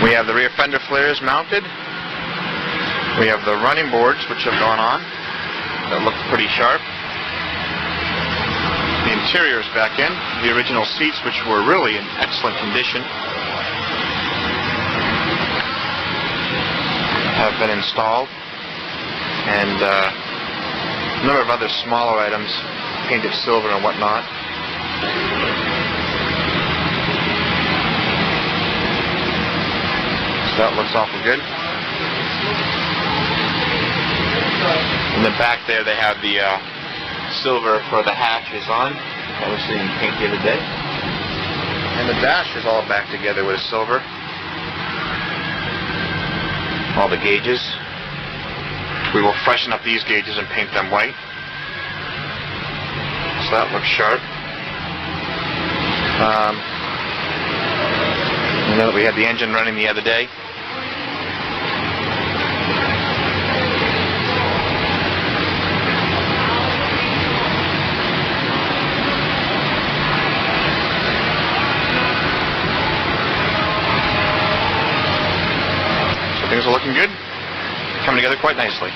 We have the rear fender flares mounted. We have the running boards, which have gone on. That look pretty sharp. The interior is back in. The original seats, which were really in excellent condition, have been installed. And a number of other smaller items, painted silver and whatnot. So that looks awful good. In the back there they have the silver for the hatches on. That was in paint the other day. And the dash is all back together with silver. All the gauges. We will freshen up these gauges and paint them white. So that looks sharp. You know, we had the engine running the other day. So things are looking good, coming together quite nicely.